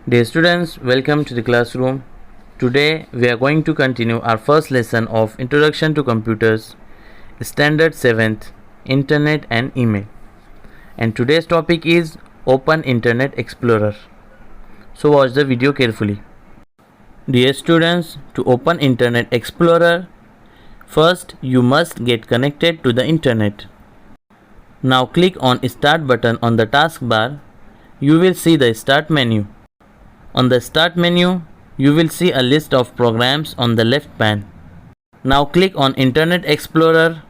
Dear students, welcome to the classroom. Today we are going to continue our first lesson of Introduction to Computers, Standard 7th, Internet and Email. And today's topic is Open Internet Explorer. So watch the video carefully. Dear students, to open Internet Explorer, first you must get connected to the Internet. Now click on Start button on the taskbar. You will see the Start menu. On the Start menu, you will see a list of programs on the left pane. Now click on Internet Explorer.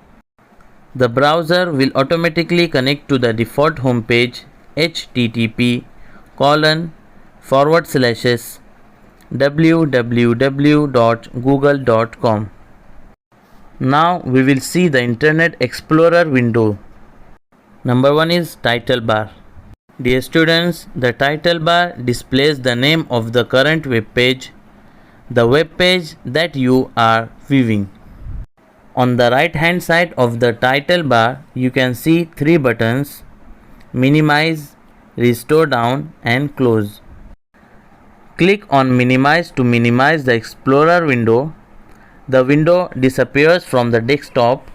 The browser will automatically connect to the default home page http://www.google.com. Now we will see the Internet Explorer window. Number 1 is title bar. Dear students, the title bar displays the name of the current web page, the web page that you are viewing. On the right hand side of the title bar, you can see three buttons: minimize, restore down and close. Click on minimize to minimize the Explorer window. The window disappears from the desktop.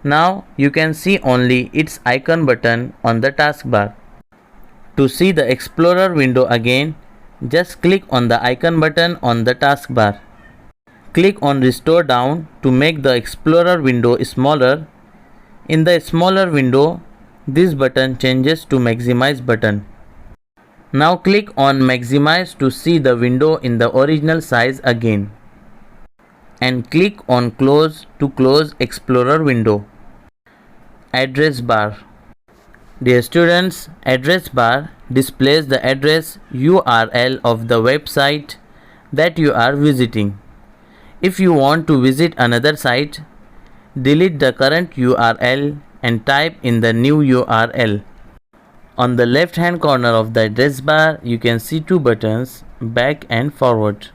Now you can see only its icon button on the taskbar. To see the Explorer window again, just click on the icon button on the taskbar. Click on Restore Down to make the Explorer window smaller. In the smaller window, this button changes to Maximize button. Now click on Maximize to see the window in the original size again. And click on Close to close Explorer window. Address bar. Dear students, address bar displays the address URL of the website that you are visiting. If you want to visit another site, delete the current URL and type in the new URL. On the left hand corner of the address bar, you can see two buttons, back and forward.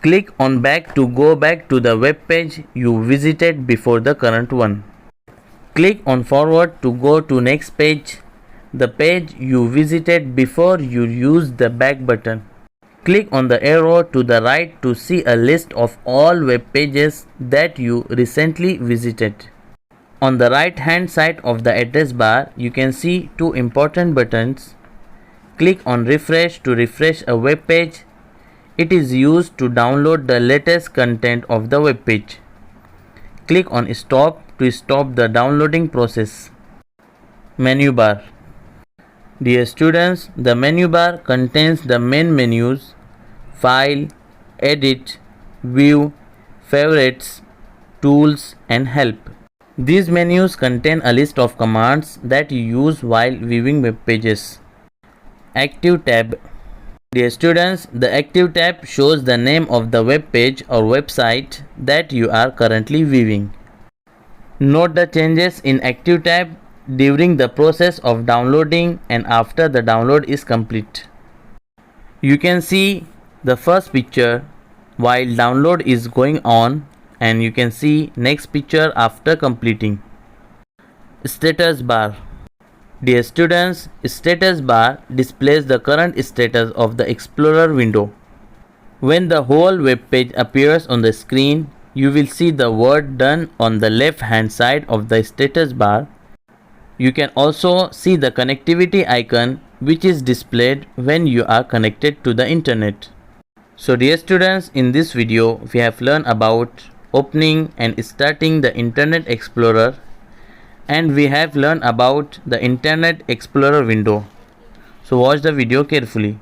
Click on back to go back to the web page you visited before the current one. Click on forward to go to next page, the page you visited before you used the back button. Click on the arrow to the right to see a list of all web pages that you recently visited. On the right hand side of the address bar, you can see two important buttons. Click on refresh to refresh a web page. It is used to download the latest content of the web page. Click on stop to stop the downloading process. Menu bar. Dear students, the menu bar contains the main menus: File, Edit, View, Favorites, Tools and Help. These menus contain a list of commands that you use while viewing web pages. Active tab. Dear students, the Active tab shows the name of the web page or website that you are currently viewing. Note the changes in Active tab during the process of downloading and after the download is complete. You can see the first picture while download is going on, and you can see next picture after completing. Status bar. Dear students, status bar displays the current status of the Explorer window. When the whole web page appears on the screen, you will see the word done on the left hand side of the status bar. You can also see the connectivity icon, which is displayed when you are connected to the internet. So dear students, in this video we have learned about opening and starting the Internet Explorer, and we have learned about the Internet Explorer window. So watch the video carefully.